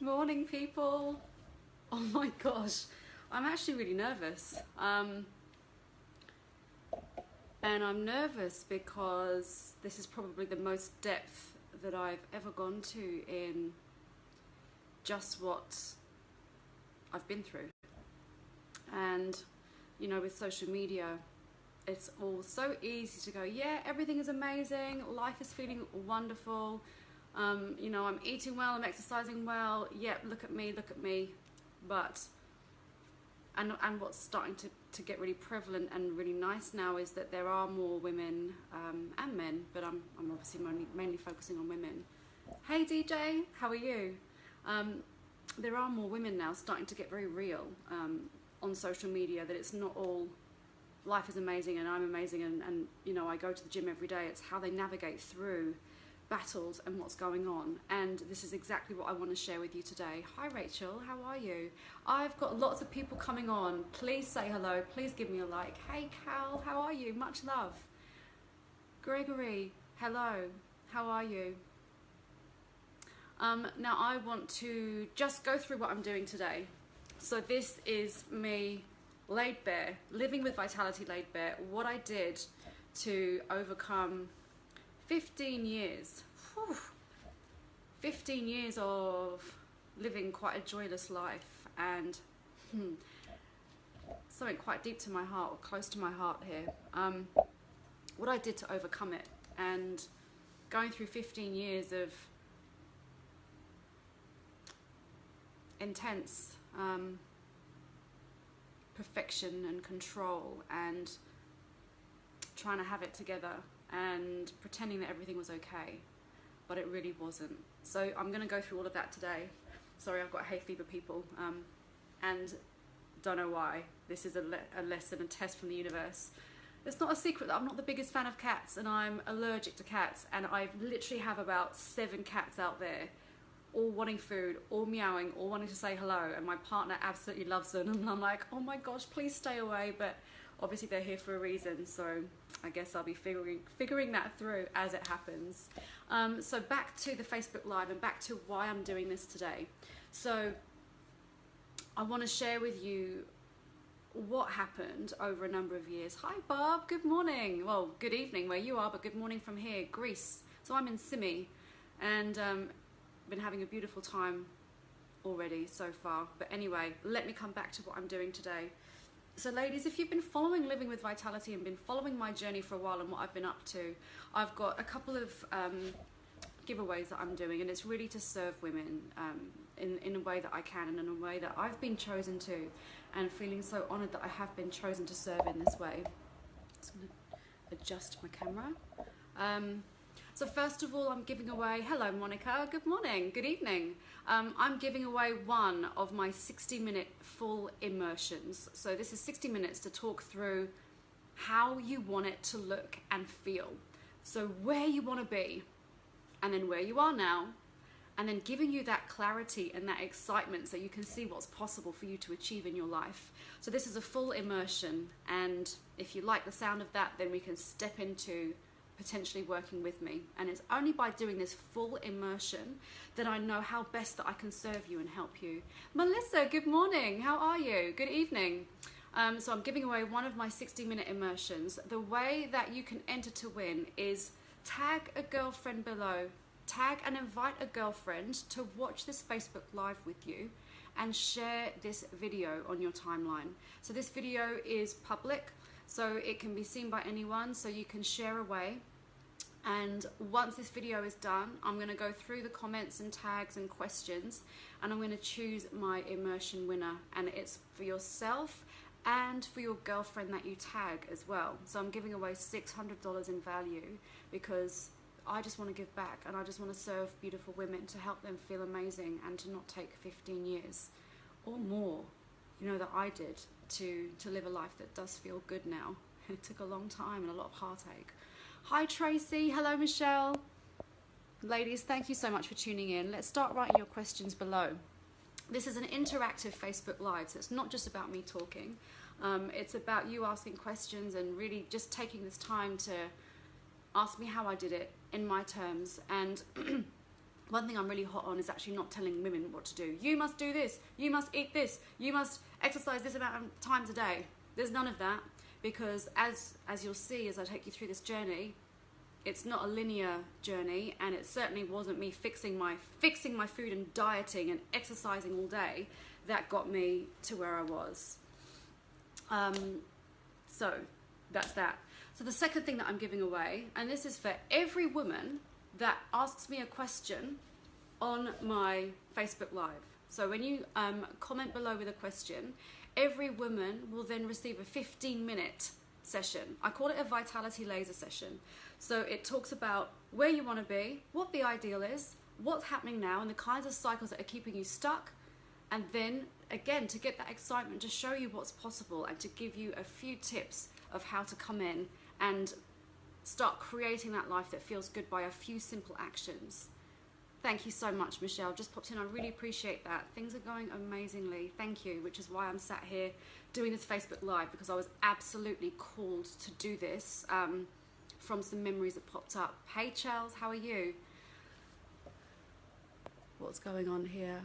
morning, people. Oh my gosh, I'm actually really nervous. And I'm nervous because this is probably the most depth that I've ever gone to in just what I've been through. And, you know, with social media, it's all so easy to go, yeah, everything is amazing, life is feeling wonderful. You know, I'm eating well, I'm exercising well, yep, look at me. But, and what's starting to get really prevalent and really nice now is that there are more women and men, but I'm obviously mainly focusing on women. Hey DJ, how are you? There are more women now starting to get very real on social media, that it's not all life is amazing and I'm amazing and you know, I go to the gym every day. It's how they navigate through battles and what's going on, and this is exactly what I want to share with you today. Hi Rachel, how are you? I've got lots of people coming on. Please say hello, please give me a like. Hey Cal, how are you? Much love. Gregory, hello, how are you? Now I want to just go through what I'm doing today. So this is me laid bare, living with vitality laid bare, what I did to overcome 15 years, 15 years of living quite a joyless life, and something quite deep to my heart, or close to my heart here, what I did to overcome it, and going through 15 years of intense perfection and control and trying to have it together and pretending that everything was okay, but it really wasn't. So I'm going to go through all of that today. Sorry, I've got hay fever, people, and don't know why. This is a lesson, a test from the universe. It's not a secret that I'm not the biggest fan of cats, and I'm allergic to cats, and I literally have about 7 cats out there, all wanting food, all meowing, all wanting to say hello, and my partner absolutely loves them, and I'm like, oh my gosh, please stay away, but obviously they're here for a reason, so I guess I'll be figuring that through as it happens. So back to the Facebook Live and back to why I'm doing this today. So I want to share with you what happened over a number of years. Hi Bob, good morning. Well, good evening where you are, but good morning from here, Greece. So I'm in Simi, and been having a beautiful time already so far. But anyway, let me come back to what I'm doing today. So ladies, if you've been following Living with Vitality and been following my journey for a while and what I've been up to, I've got a couple of giveaways that I'm doing, and it's really to serve women in a way that I can and in a way that I've been chosen to, and feeling so honored that I have been chosen to serve in this way. So I'm going to adjust my camera. So first of all, I'm giving away, hello Monica, good morning, good evening. I'm giving away one of my 60-minute full immersions. So this is 60 minutes to talk through how you want it to look and feel. So where you want to be, and then where you are now, and then giving you that clarity and that excitement so you can see what's possible for you to achieve in your life. So this is a full immersion, and if you like the sound of that, then we can step into potentially working with me, and it's only by doing this full immersion that I know how best that I can serve you and help you. Melissa, good morning, how are you? Good evening. So I'm giving away one of my 60-minute immersions. The way that you can enter to win is tag a girlfriend below, tag and invite a girlfriend to watch this Facebook Live with you, and share this video on your timeline. So this video is public, so it can be seen by anyone, so you can share away. And once this video is done, I'm going to go through the comments and tags and questions, and I'm going to choose my immersion winner, and it's for yourself and for your girlfriend that you tag as well. So I'm giving away $600 in value because I just want to give back, and I just want to serve beautiful women to help them feel amazing and to not take 15 years or more, you know, that I did to live a life that does feel good now. It took a long time and a lot of heartache. Hi Tracy, hello Michelle. Ladies, thank you so much for tuning in. Let's start writing your questions below. This is an interactive Facebook Live, so it's not just about me talking. It's about you asking questions and really just taking this time to ask me how I did it in my terms. And one thing I'm really hot on is actually not telling women what to do. You must do this, you must eat this, you must exercise this amount of times a day. There's none of that, because as you'll see as I take you through this journey, it's not a linear journey, and it certainly wasn't me fixing my food and dieting and exercising all day that got me to where I was. So that's that. So the second thing that I'm giving away, and this is for every woman that asks me a question on my Facebook Live. So when you comment below with a question, every woman will then receive a 15-minute session. I call it a vitality laser session. So it talks about where you want to be, what the ideal is, what's happening now, and the kinds of cycles that are keeping you stuck. And then again, to get that excitement, to show you what's possible and to give you a few tips of how to come in and start creating that life that feels good by a few simple actions. Thank you so much, Michelle. Just popped in. I really appreciate that. Things are going amazingly. Thank you, which is why I'm sat here doing this Facebook Live, because I was absolutely called to do this from some memories that popped up. Hey, Charles, how are you? What's going on here?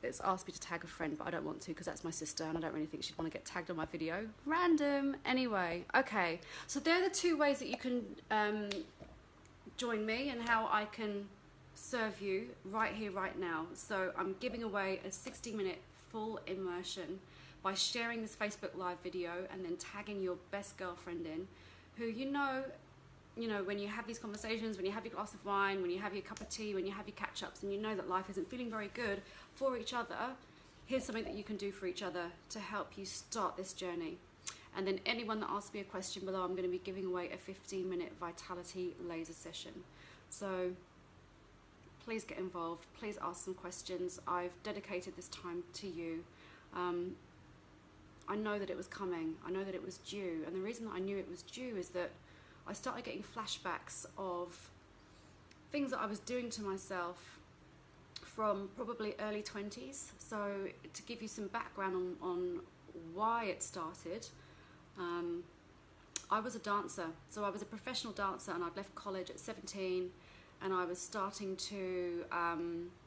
It's asked me to tag a friend, but I don't want to because that's my sister and I don't really think she'd want to get tagged on my video. Random. Anyway, okay. So they're the two ways that you can join me and how I can serve you right here, right now. So I'm giving away a 60-minute full immersion by sharing this Facebook Live video and then tagging your best girlfriend in, who you know, when you have these conversations, when you have your glass of wine, when you have your cup of tea, when you have your catch-ups and you know that life isn't feeling very good for each other, here's something that you can do for each other to help you start this journey. And then anyone that asks me a question below, I'm going to be giving away a 15-minute vitality laser session. So please get involved, please ask some questions. I've dedicated this time to you. I know that it was coming, I know that it was due, and the reason that I knew it was due is that I started getting flashbacks of things that I was doing to myself from probably early 20s. So to give you some background on why it started, I was a dancer. So I was a professional dancer and I'd left college at 17 and I was starting to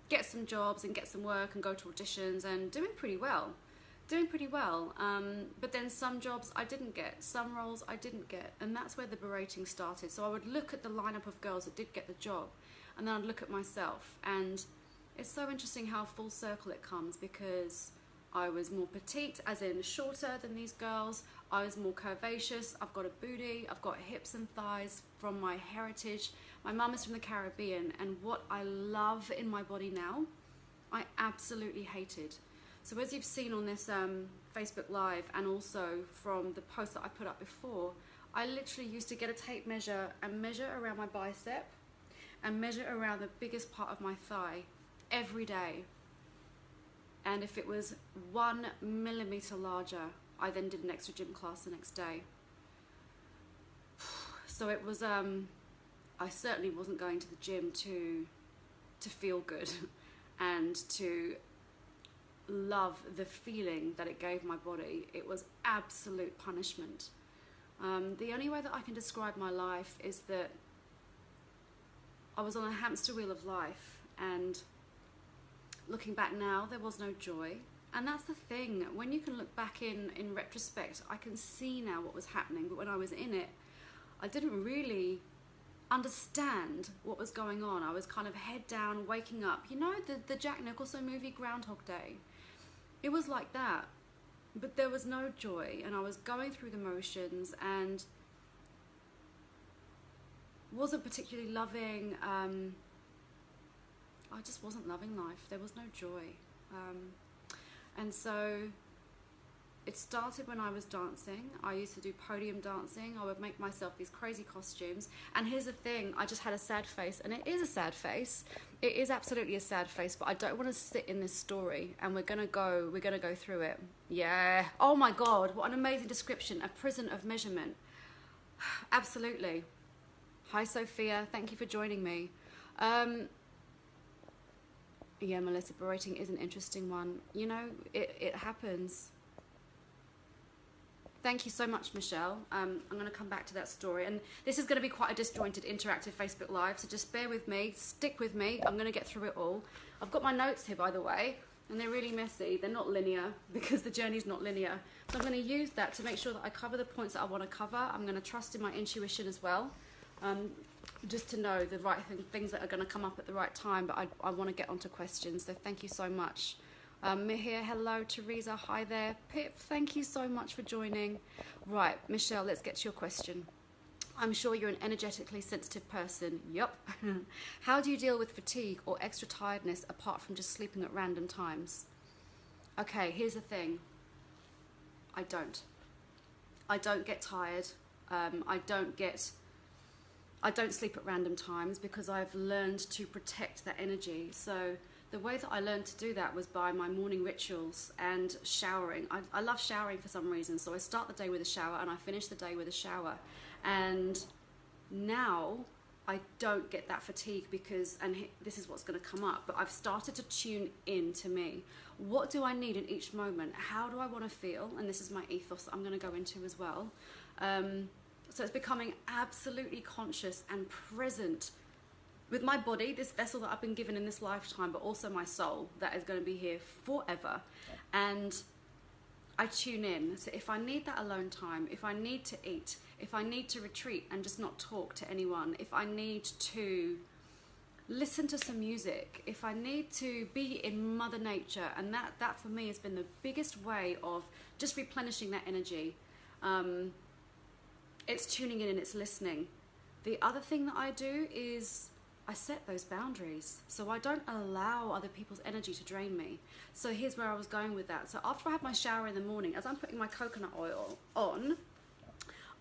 get some jobs and get some work and go to auditions and doing pretty well. But then some jobs I didn't get, some roles I didn't get, and that's where the berating started. So I would look at the lineup of girls that did get the job, and then I'd look at myself, and it's so interesting how full circle it comes, because I was more petite, as in shorter than these girls. I was more curvaceous. I've got a booty, I've got hips and thighs from my heritage. My mum is from the Caribbean, and what I love in my body now, I absolutely hated. So as you've seen on this Facebook Live, and also from the post that I put up before, I literally used to get a tape measure and measure around my bicep and measure around the biggest part of my thigh every day. And if it was 1 millimeter larger, I then did an extra gym class the next day. So it was, I certainly wasn't going to the gym to feel good and to love the feeling that it gave my body. It was absolute punishment. The only way that I can describe my life is that I was on a hamster wheel of life, and looking back now, there was no joy. And that's the thing, when you can look back in retrospect, I can see now what was happening, but when I was in it, I didn't really understand what was going on. I was kind of head down, waking up. You know the Jack Nicholson movie Groundhog Day? It was like that, but there was no joy, and I was going through the motions and wasn't particularly loving. I just wasn't loving life. There was no joy. And so it started when I was dancing. I used to do podium dancing. I would make myself these crazy costumes. And here's the thing, I just had a sad face, and it is a sad face. It is absolutely a sad face, but I don't want to sit in this story, and we're gonna go through it. Yeah. Oh my God, what an amazing description. A prison of measurement. Absolutely. Hi Sophia, thank you for joining me. Yeah, Melissa, berating is an interesting one. You know, it happens. Thank you so much, Michelle. I'm going to come back to that story. And this is going to be quite a disjointed, interactive Facebook Live, so just bear with me, stick with me. I'm going to get through it all. I've got my notes here, by the way, and they're really messy. They're not linear because the journey's not linear. So I'm going to use that to make sure that I cover the points that I want to cover. I'm going to trust in my intuition as well, just to know the right things that are going to come up at the right time. But I want to get onto questions, so thank you so much. Mihir, hello. Teresa, hi there. Pip, thank you so much for joining. Right, Michelle, let's get to your question. I'm sure you're an energetically sensitive person. Yup. How do you deal with fatigue or extra tiredness apart from just sleeping at random times? Okay, here's the thing. I don't get tired. I don't sleep at random times because I've learned to protect that energy. So the way that I learned to do that was by my morning rituals and showering. I love showering for some reason, so I start the day with a shower and I finish the day with a shower. And now I don't get that fatigue because, and this is what's going to come up, but I've started to tune in to me. What do I need in each moment? How do I want to feel? And this is my ethos that I'm going to go into as well. So it's becoming absolutely conscious and present with my body, this vessel that I've been given in this lifetime, but also my soul that is going to be here forever. And I tune in. So if I need that alone time, if I need to eat, if I need to retreat and just not talk to anyone, if I need to listen to some music, if I need to be in Mother Nature, and that for me has been the biggest way of just replenishing that energy. It's tuning in and it's listening. The other thing that I do is I set those boundaries. So I don't allow other people's energy to drain me. So here's where I was going with that. So after I have my shower in the morning, as I'm putting my coconut oil on,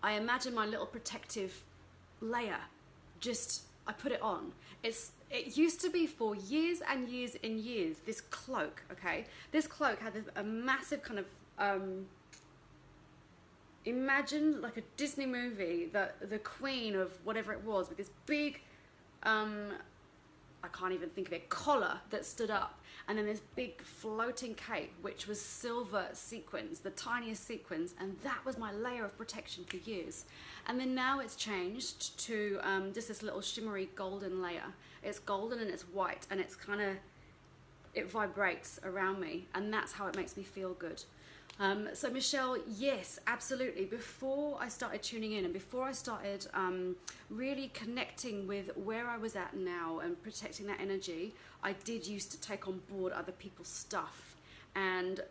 I imagine my little protective layer. I put it on. It used to be for years and years and years, this cloak, okay? This cloak had a massive kind of, imagine like a Disney movie, the queen of whatever it was, with this big, I can't even think of it, collar that stood up, and then this big floating cape which was silver sequins, the tiniest sequins, and that was my layer of protection for years. And then now it's changed to just this little shimmery golden layer. It's golden and it's white, and it's kind of, it vibrates around me, and that's how it makes me feel good. So Michelle, yes, absolutely. Before I started tuning in and before I started really connecting with where I was at now and protecting that energy, I did used to take on board other people's stuff and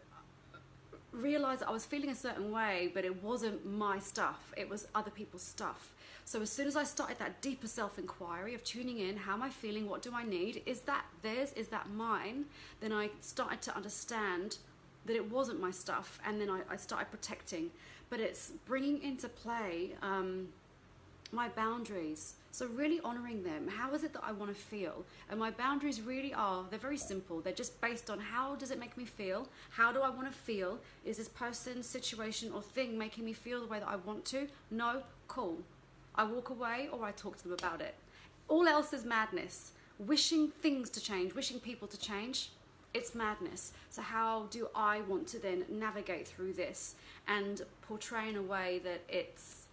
realize that I was feeling a certain way, but it wasn't my stuff. It was other people's stuff. So as soon as I started that deeper self-inquiry of tuning in, how am I feeling? What do I need? Is that theirs? Is that mine? Then I started to understand that it wasn't my stuff, and then I started protecting. But it's bringing into play my boundaries. So really honoring them. How is it that I want to feel? And my boundaries really are, they're very simple. They're just based on how does it make me feel? How do I want to feel? Is this person, situation, or thing making me feel the way that I want to? No? Cool. I walk away or I talk to them about it. All else is madness. Wishing things to change, wishing people to change, it's madness. So how do I want to then navigate through this and portray in a way that it's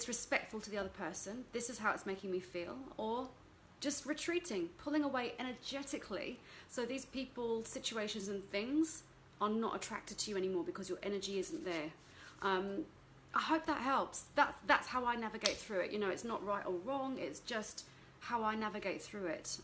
respectful to the other person? This is how it's making me feel. Or just retreating, pulling away energetically, so these people, situations and things are not attracted to you anymore because your energy isn't there. I hope that helps. That's how I navigate through it. You know, it's not right or wrong, it's just how I navigate through it.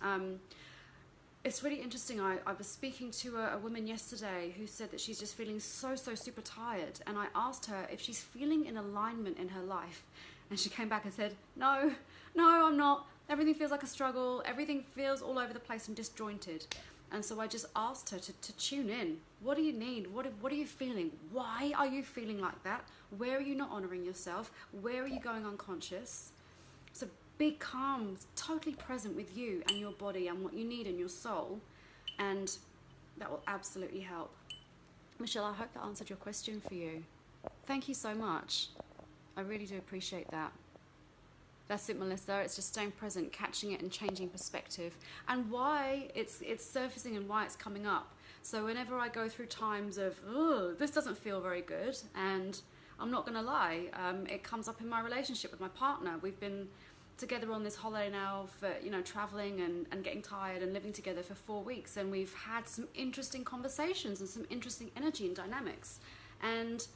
It's really interesting. I was speaking to a woman yesterday who said that she's just feeling so super tired, and I asked her if she's feeling in alignment in her life, and she came back and said, no, I'm not. Everything feels like a struggle. Everything feels all over the place and disjointed. And so I just asked her to tune in. What do you need? What are you feeling? Why are you feeling like that? Where are you not honoring yourself? Where are you going unconscious? So be calm, totally present with you and your body and what you need in your soul, and that will absolutely help. Michelle, I hope that answered your question for you. Thank you so much. I really do appreciate that. That's it, Melissa. It's just staying present, catching it and changing perspective, and why it's surfacing and why it's coming up. So whenever I go through times of, oh, this doesn't feel very good, and I'm not gonna lie. It comes up in my relationship with my partner. We've been together on this holiday now for, you know, traveling and getting tired and living together for 4 weeks, and we've had some interesting conversations and some interesting energy and dynamics, and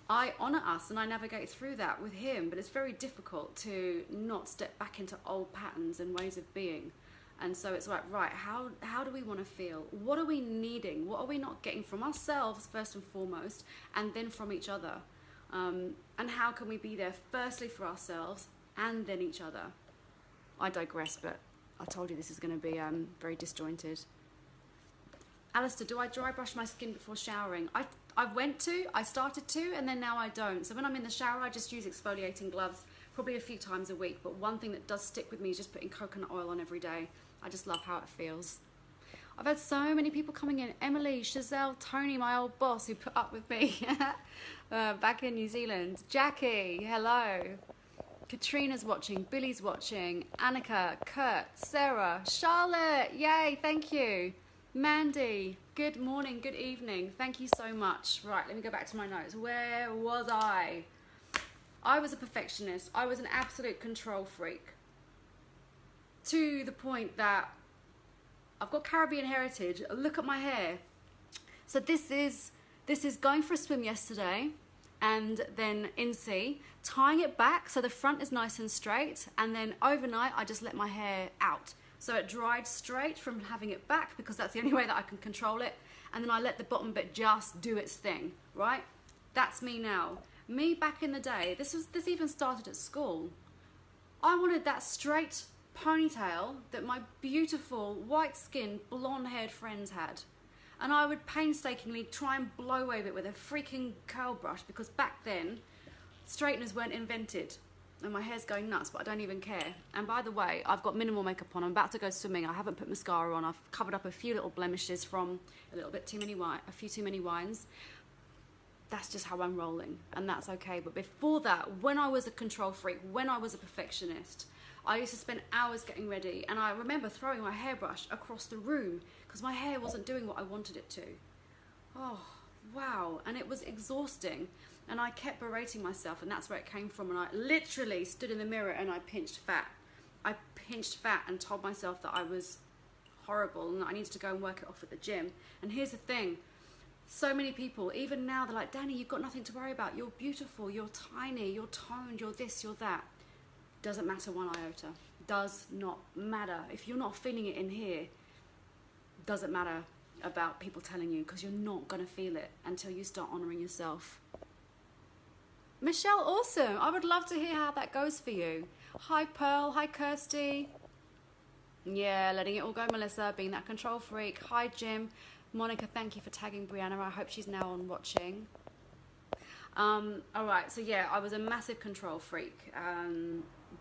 I honour us and I navigate through that with him, but it's very difficult to not step back into old patterns and ways of being. And so it's like, right, how do we want to feel? What are we needing? What are we not getting from ourselves first and foremost, and then from each other? And how can we be there firstly for ourselves and then each other? I digress, but I told you this is going to be very disjointed. Alistair, do I dry brush my skin before showering? I started to, and then now I don't. So when I'm in the shower, I just use exfoliating gloves probably a few times a week. But one thing that does stick with me is just putting coconut oil on every day. I just love how it feels. I've had so many people coming in. Emily, Chazelle, Tony, my old boss who put up with me back in New Zealand. Jackie, hello. Katrina's watching, Billy's watching, Annika, Kurt, Sarah, Charlotte, yay, thank you. Mandy, good morning, good evening, thank you so much. Right, let me go back to my notes. Where was I? I was a perfectionist. I was an absolute control freak. To the point that I've got Caribbean heritage. Look at my hair. So this is going for a swim yesterday, and then in sea, tying it back so the front is nice and straight, and then overnight I just let my hair out. So it dried straight from having it back, because that's the only way that I can control it, and then I let the bottom bit just do its thing, right? That's me now. Me back in the day, this even started at school. I wanted that straight ponytail that my beautiful white-skinned blonde-haired friends had. And I would painstakingly try and blow wave it with a freaking curl brush, because back then straighteners weren't invented. And my hair's going nuts, but I don't even care. And by the way, I've got minimal makeup on. I'm about to go swimming. I haven't put mascara on. I've covered up a few little blemishes from a few too many wines. That's just how I'm rolling, and that's okay. But before that, when I was a control freak, when I was a perfectionist, I used to spend hours getting ready, and I remember throwing my hairbrush across the room because my hair wasn't doing what I wanted it to. Oh, wow. And it was exhausting, and I kept berating myself, and that's where it came from. And I literally stood in the mirror and I pinched fat. I pinched fat and told myself that I was horrible and that I needed to go and work it off at the gym. And here's the thing. So many people, even now, they're like, Danny, you've got nothing to worry about. You're beautiful, you're tiny, you're toned, you're this, you're that. Doesn't matter one iota. Does not matter. If you're not feeling it in here, doesn't matter about people telling you, because you're not going to feel it until you start honouring yourself. Michelle, awesome. I would love to hear how that goes for you. Hi, Pearl. Hi, Kirsty. Yeah, letting it all go, Melissa, being that control freak. Hi, Jim. Monica, thank you for tagging Brianna. I hope she's now on watching. All right, so yeah, I was a massive control freak.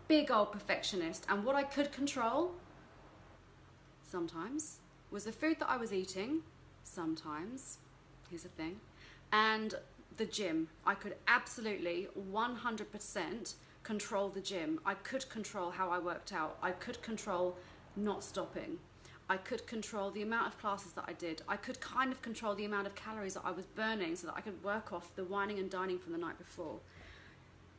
Big old perfectionist. And what I could control, sometimes, was the food that I was eating. Sometimes. Here's the thing. And the gym. I could absolutely 100% control the gym. I could control how I worked out. I could control not stopping. I could control the amount of classes that I did. I could kind of control the amount of calories that I was burning so that I could work off the whining and dining from the night before.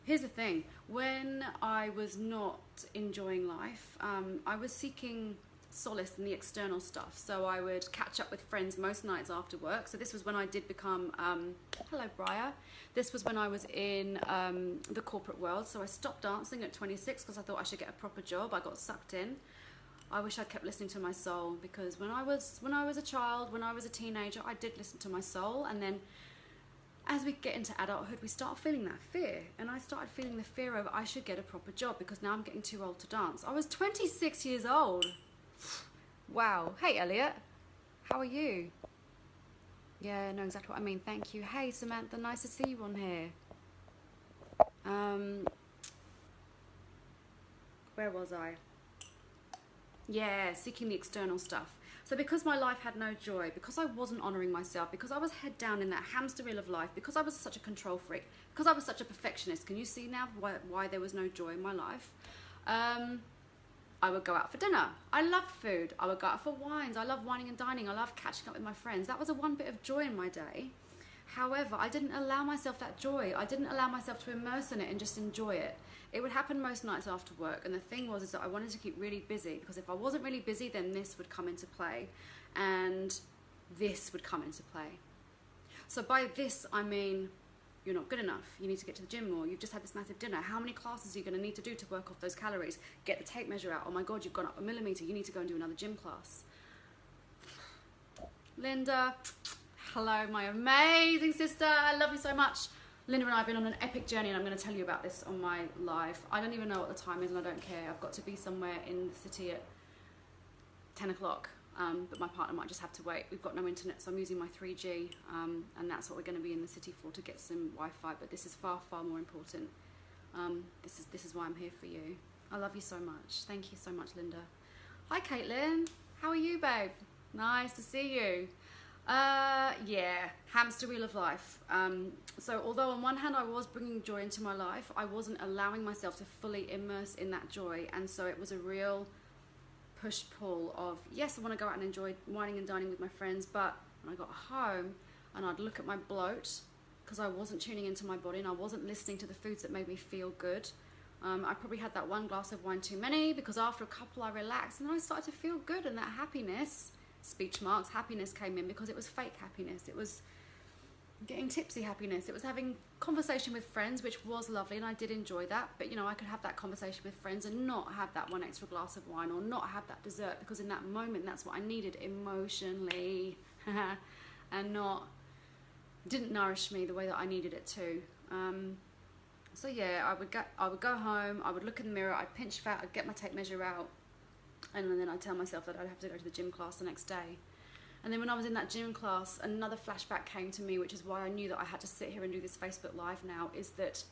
Here's the thing. When I was not enjoying life, I was seeking solace in the external stuff. So I would catch up with friends most nights after work. So this was when I did become, hello Briar. This was when I was in the corporate world. So I stopped dancing at 26 because I thought I should get a proper job. I got sucked in. I wish I'd kept listening to my soul, because when I was a child, when I was a teenager, I did listen to my soul. And then as we get into adulthood, we start feeling that fear. And I started feeling the fear of I should get a proper job because now I'm getting too old to dance. I was 26 years old. Wow. Hey, Elliot. How are you? Yeah, I know exactly what I mean. Thank you. Hey, Samantha. Nice to see you on here. Where was I? Yeah, seeking the external stuff. So because my life had no joy, because I wasn't honouring myself, because I was head down in that hamster wheel of life, because I was such a control freak, because I was such a perfectionist, can you see now why there was no joy in my life? I would go out for dinner. I loved food. I would go out for wines. I love whining and dining. I love catching up with my friends. That was one bit of joy in my day. However, I didn't allow myself that joy. I didn't allow myself to immerse in it and just enjoy it. It would happen most nights after work, and the thing was is that I wanted to keep really busy, because if I wasn't really busy, then this would come into play, and this would come into play. So by this, I mean, you're not good enough. You need to get to the gym more. You've just had this massive dinner. How many classes are you going to need to do to work off those calories? Get the tape measure out. Oh my God, you've gone up a millimeter. You need to go and do another gym class. Linda, hello, my amazing sister. I love you so much. Linda and I have been on an epic journey, and I'm going to tell you about this on my live. I don't even know what the time is, and I don't care. I've got to be somewhere in the city at 10 o'clock. But my partner might just have to wait. We've got no internet, so I'm using my 3G, and that's what we're going to be in the city for, to get some Wi-Fi. But this is far, far more important. This is why I'm here for you. I love you so much. Thank you so much, Linda. Hi, Caitlin. How are you, babe? Nice to see you. Yeah, hamster wheel of life. So although on one hand I was bringing joy into my life, I wasn't allowing myself to fully immerse in that joy, and so it was a real push-pull of, yes, I want to go out and enjoy wining and dining with my friends, but when I got home and I'd look at my bloat, because I wasn't tuning into my body and I wasn't listening to the foods that made me feel good. I probably had that one glass of wine too many, because after a couple I relaxed and then I started to feel good, and that happiness, speech marks, happiness came in, because it was fake happiness. It was getting tipsy happiness. It was having conversation with friends, which was lovely, and I did enjoy that. But you know, I could have that conversation with friends and not have that one extra glass of wine, or not have that dessert, because in that moment that's what I needed emotionally and didn't nourish me the way that I needed it to. So yeah, I would go home, I would look in the mirror, I'd pinch fat, I'd get my tape measure out, and then I'd tell myself that I'd have to go to the gym class the next day. And then when I was in that gym class, another flashback came to me, which is why I knew that I had to sit here and do this Facebook Live now, is that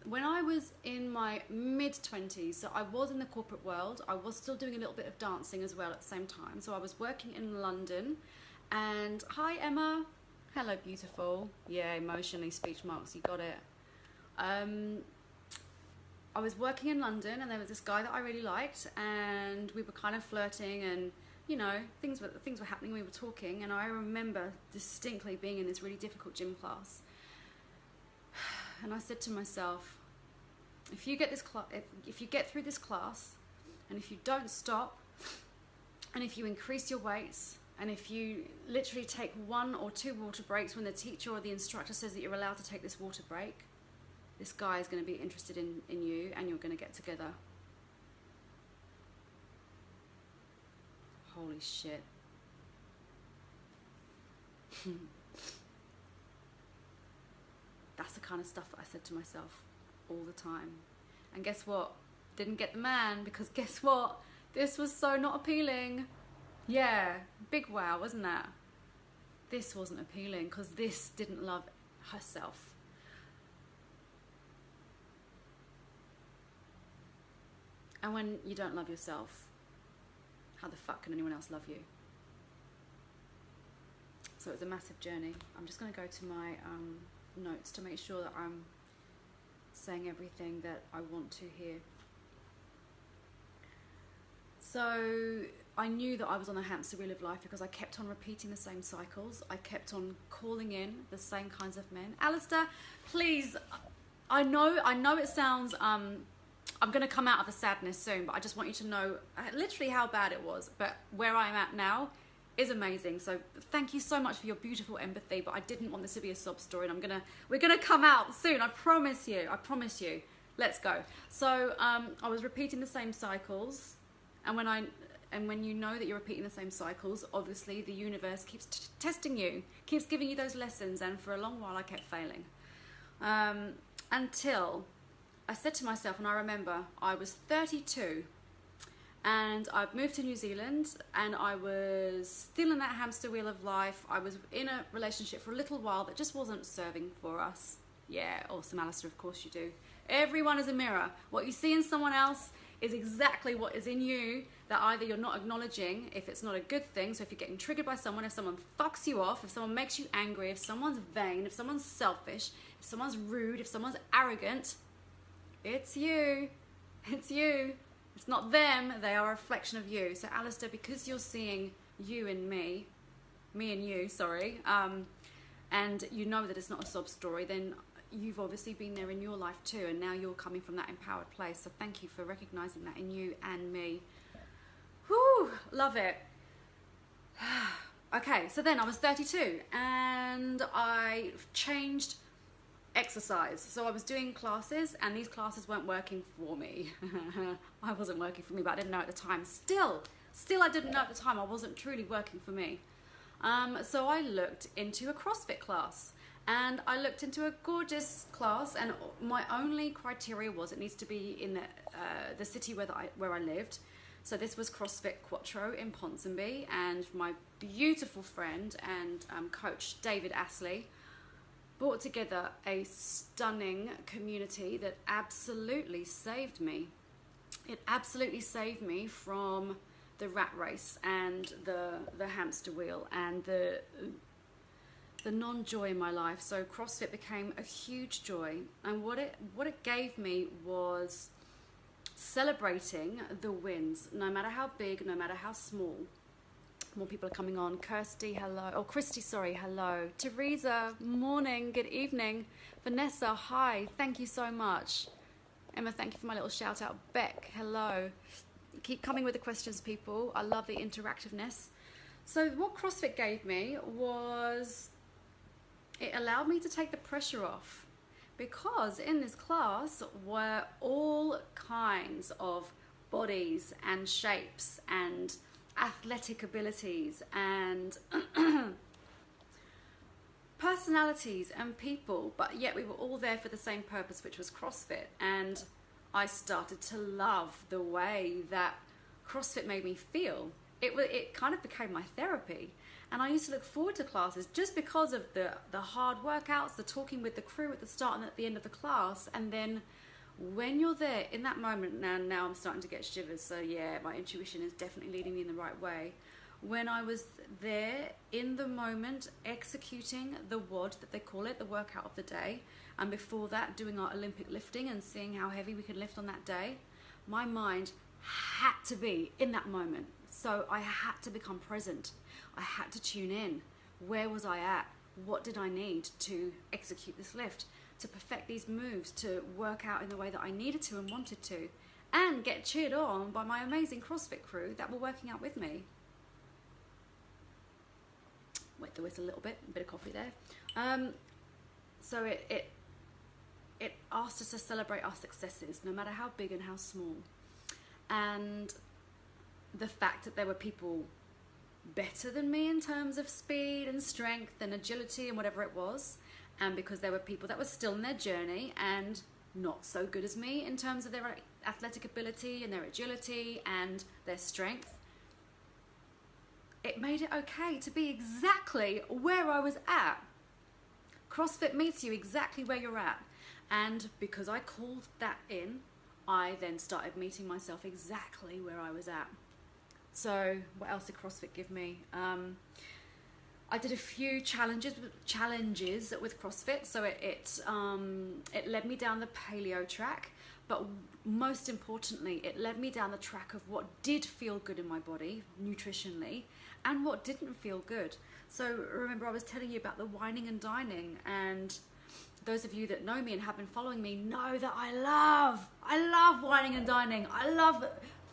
when I was in my mid-20s, so I was in the corporate world, I was still doing a little bit of dancing as well at the same time. So I was working in London, and hi Emma, hello beautiful. Yeah, emotionally, speech marks, you got it. I was working in London, and there was this guy that I really liked, and we were kind of flirting, and you know, things were happening, we were talking, and I remember distinctly being in this really difficult gym class. And I said to myself, if you get through this class, and if you don't stop, and if you increase your weights, and if you literally take 1 or 2 water breaks when the teacher or the instructor says that you're allowed to take this water break, this guy is going to be interested in you, and you're going to get together. Holy shit. That's the kind of stuff that I said to myself all the time. And guess what? Didn't get the man, because guess what? This was so not appealing. Yeah, big wow, wasn't that? This wasn't appealing, because this didn't love herself. And when you don't love yourself, how the fuck can anyone else love you? So it's a massive journey. I'm just going to go to my notes to make sure that I'm saying everything that I want to hear. So I knew that I was on a hamster wheel of life, because I kept on repeating the same cycles. I kept on calling in the same kinds of men. Alistair, please, I know it sounds... I'm going to come out of the sadness soon, but I just want you to know literally how bad it was. But where I'm at now is amazing. So thank you so much for your beautiful empathy. But I didn't want this to be a sob story, and we're gonna come out soon. I promise you. I promise you. Let's go. So I was repeating the same cycles, and when you know that you're repeating the same cycles, obviously the universe keeps testing you, keeps giving you those lessons. And for a long while, I kept failing until I said to myself, and I remember I was 32 and I'd moved to New Zealand, and I was still in that hamster wheel of life. I was in a relationship for a little while that just wasn't serving for us. Yeah, awesome, Alistair, of course you do. Everyone is a mirror. What you see in someone else is exactly what is in you, that either you're not acknowledging if it's not a good thing. So if you're getting triggered by someone, if someone fucks you off, if someone makes you angry, if someone's vain, if someone's selfish, if someone's rude, if someone's arrogant, it's you. It's you. It's not them. They are a reflection of you. So Alistair, because you're seeing you in me and you, sorry, and you know that it's not a sob story, then you've obviously been there in your life too, and now you're coming from that empowered place. So thank you for recognizing that in you and me. Whew, love it. Okay, so then I was 32 and I changed exercise. So I was doing classes and these classes weren't working for me. I wasn't working for me, but I didn't know at the time. Still I didn't know at the time I wasn't truly working for me. So I looked into a CrossFit class, and I looked into a gorgeous class, and my only criteria was it needs to be in the city where I lived. So this was CrossFit Quattro in Ponsonby, and my beautiful friend and coach David Astley brought together a stunning community that absolutely saved me. It absolutely saved me from the rat race and the hamster wheel and the non-joy in my life. So CrossFit became a huge joy, and what it gave me was celebrating the wins, no matter how big, no matter how small. More people are coming on. Kirsty, hello. Oh, Christy, sorry, hello. Teresa, morning, good evening. Vanessa, hi, thank you so much. Emma, thank you for my little shout out. Beck, hello. Keep coming with the questions, people. I love the interactiveness. So what CrossFit gave me was, it allowed me to take the pressure off, because in this class were all kinds of bodies and shapes and athletic abilities and personalities and people, but yet we were all there for the same purpose, which was CrossFit. And I started to love the way that CrossFit made me feel. It kind of became my therapy. And I used to look forward to classes just because of the hard workouts, the talking with the crew at the start and at the end of the class. And then when you're there in that moment, now I'm starting to get shivers. So yeah, my intuition is definitely leading me in the right way. When I was there in the moment, executing the WOD that they call it, the workout of the day, and before that doing our Olympic lifting and seeing how heavy we could lift on that day, my mind had to be in that moment. So I had to become present. I had to tune in. Where was I at? What did I need to execute this lift, to perfect these moves, to work out in the way that I needed to and wanted to, and get cheered on by my amazing CrossFit crew that were working out with me. Wet the whistle a little bit, a bit of coffee there. So it asked us to celebrate our successes, no matter how big and how small. And the fact that there were people better than me in terms of speed and strength and agility and whatever it was, and because there were people that were still in their journey and not so good as me in terms of their athletic ability and their agility and their strength, it made it okay to be exactly where I was at. CrossFit meets you exactly where you're at. And because I called that in, I then started meeting myself exactly where I was at. So what else did CrossFit give me? I did a few challenges with CrossFit. So it led me down the paleo track, but most importantly, it led me down the track of what did feel good in my body nutritionally and what didn't feel good. So remember, I was telling you about the whining and dining, and those of you that know me and have been following me know that I love whining and dining. I love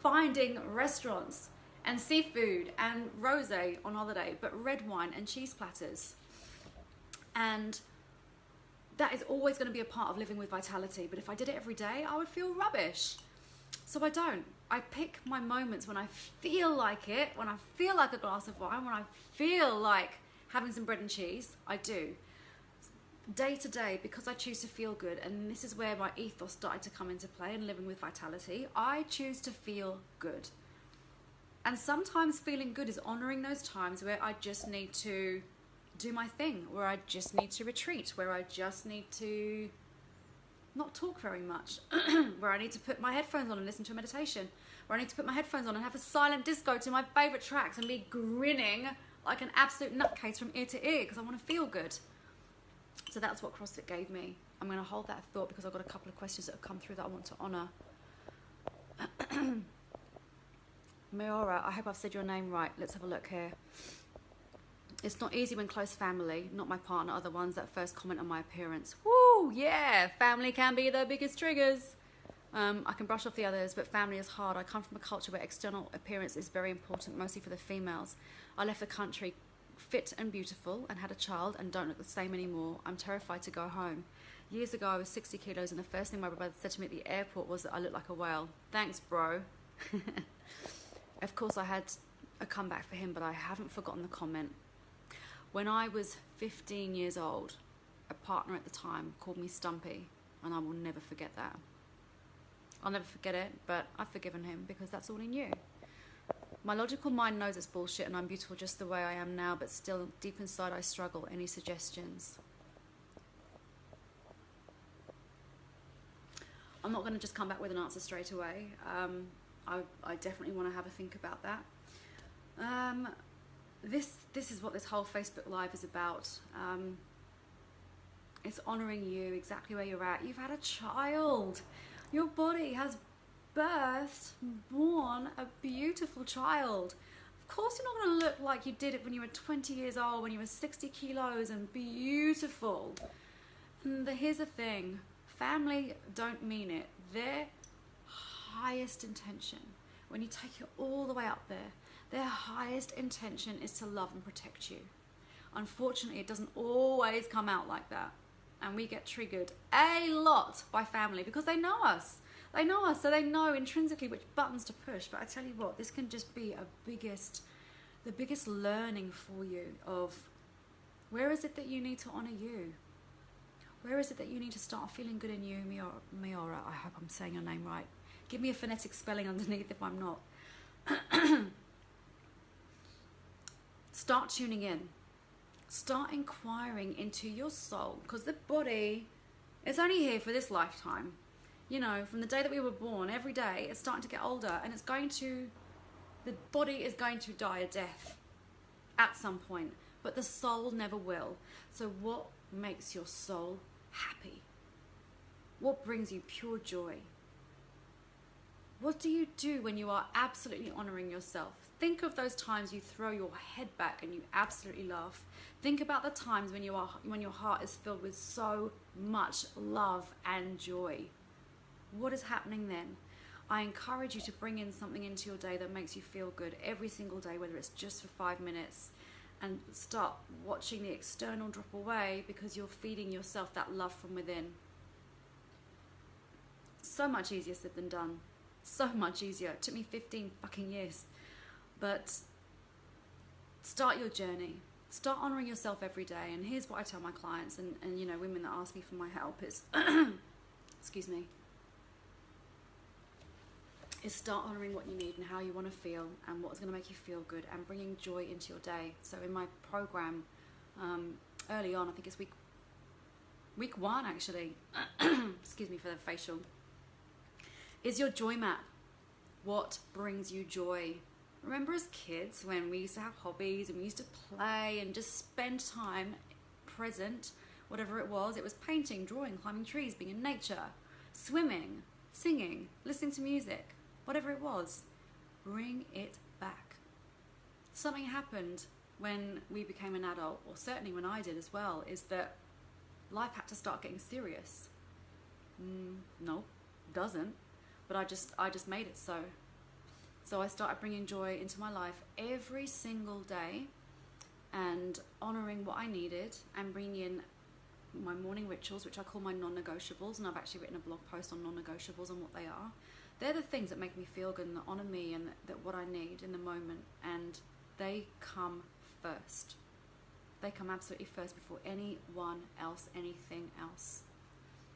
finding restaurants and seafood and rosé on holiday, but red wine and cheese platters. And that is always going to be a part of living with vitality. But if I did it every day, I would feel rubbish. So I don't. I pick my moments when I feel like it, when I feel like a glass of wine, when I feel like having some bread and cheese, I do. Day to day, because I choose to feel good, and this is where my ethos started to come into play and living with vitality, I choose to feel good. And sometimes feeling good is honoring those times where I just need to do my thing, where I just need to retreat, where I just need to not talk very much, where I need to put my headphones on and listen to a meditation, where I need to put my headphones on and have a silent disco to my favorite tracks and be grinning like an absolute nutcase from ear to ear because I want to feel good. So that's what CrossFit gave me. I'm going to hold that thought because I've got a couple of questions that have come through that I want to honour. Meora, I hope I've said your name right. Let's have a look here. It's not easy when close family, not my partner, are the ones that first comment on my appearance. Woo, yeah, family can be the biggest triggers. I can brush off the others, but family is hard. I come from a culture where external appearance is very important, mostly for the females. I left the country fit and beautiful and had a child and don't look the same anymore. I'm terrified to go home. Years ago, I was 60 kilos, and the first thing my brother said to me at the airport was that I looked like a whale. Thanks, bro. Of course, I had a comeback for him, but I haven't forgotten the comment. When I was 15 years old, a partner at the time called me Stumpy, and I will never forget that. I'll never forget it, but I've forgiven him because that's all he knew. My logical mind knows it's bullshit and I'm beautiful just the way I am now, but still, deep inside, I struggle. Any suggestions? I'm not going to just come back with an answer straight away. I definitely want to have a think about that. This is what this whole Facebook Live is about. It's honouring you exactly where you're at. You've had a child. Your body has born a beautiful child. Of course you're not going to look like you did it when you were 20 years old, when you were 60 kilos and beautiful. And here's the thing. Family don't mean it. Their highest intention, when you take it all the way up there, their highest intention is to love and protect you. Unfortunately, it doesn't always come out like that. And we get triggered a lot by family because they know us. They know us, so they know intrinsically which buttons to push. But I tell you what, this can just be the biggest learning for you of where is it that you need to honor you? Where is it that you need to start feeling good in you, Miora? I hope I'm saying your name right. Give me a phonetic spelling underneath if I'm not. Start tuning in. Start inquiring into your soul, because the body is only here for this lifetime. You know, from the day that we were born, every day it's starting to get older, and the body is going to die a death at some point, but the soul never will. So what makes your soul happy? What brings you pure joy? What do you do when you are absolutely honoring yourself? Think of those times you throw your head back and you absolutely laugh. Think about the times when your heart is filled with so much love and joy. What is happening then? I encourage you to bring in something into your day that makes you feel good every single day, whether it's just for 5 minutes, and start watching the external drop away because you're feeding yourself that love from within. So much easier said than done. So much easier. It took me 15 fucking years. But start your journey. Start honoring yourself every day. And here's what I tell my clients and you know, women that ask me for my help is excuse me, is start honoring what you need and how you want to feel and what's going to make you feel good, and bringing joy into your day. So in my program, early on, I think it's week 1 actually, excuse me for the facial, is your joy map. What brings you joy? Remember as kids when we used to have hobbies and we used to play and just spend time present, whatever it was painting, drawing, climbing trees, being in nature, swimming, singing, listening to music, whatever it was. Bring it back. Something happened when we became an adult, or certainly when I did as well, is that life had to start getting serious. No, doesn't. But I just made it so. So I started bringing joy into my life every single day and honouring what I needed and bringing in my morning rituals, which I call my non-negotiables, and I've actually written a blog post on non-negotiables and what they are. They're the things that make me feel good and that honour me and that what I need in the moment, and they come first. They come absolutely first before anyone else, anything else.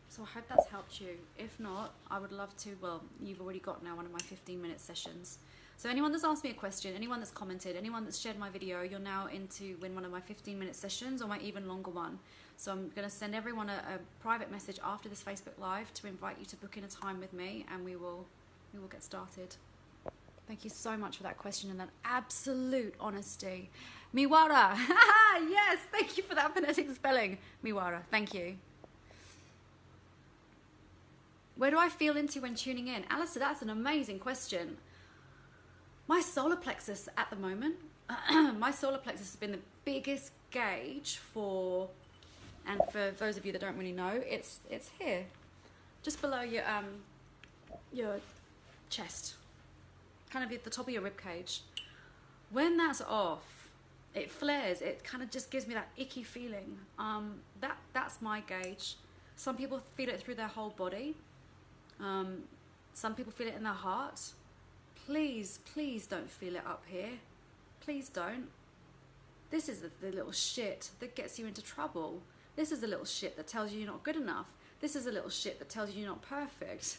So I hope that's helped you. If not, I would love to, well, you've already got now one of my 15-minute sessions. So anyone that's asked me a question, anyone that's commented, anyone that's shared my video, you're now in to win one of my 15-minute sessions or my even longer one. So I'm going to send everyone a private message after this Facebook Live to invite you to book in a time with me, and we will get started. Thank you so much for that question and that absolute honesty. Miwara, yes, thank you for that phonetic spelling. Miwara, thank you. Where do I feel into when tuning in? Alistair, that's an amazing question. My solar plexus at the moment my solar plexus has been the biggest gauge for, and for those of you that don't really know, it's here, just below your chest, kind of at the top of your rib cage. When that's off, it flares. It kind of just gives me that icky feeling. That's my gauge. Some people feel it through their whole body. Some people feel it in their heart. Please don't feel it up here. Please don't. This is the little shit that gets you into trouble. This is the little shit that tells you you're not good enough. This is the little shit that tells you you're not perfect.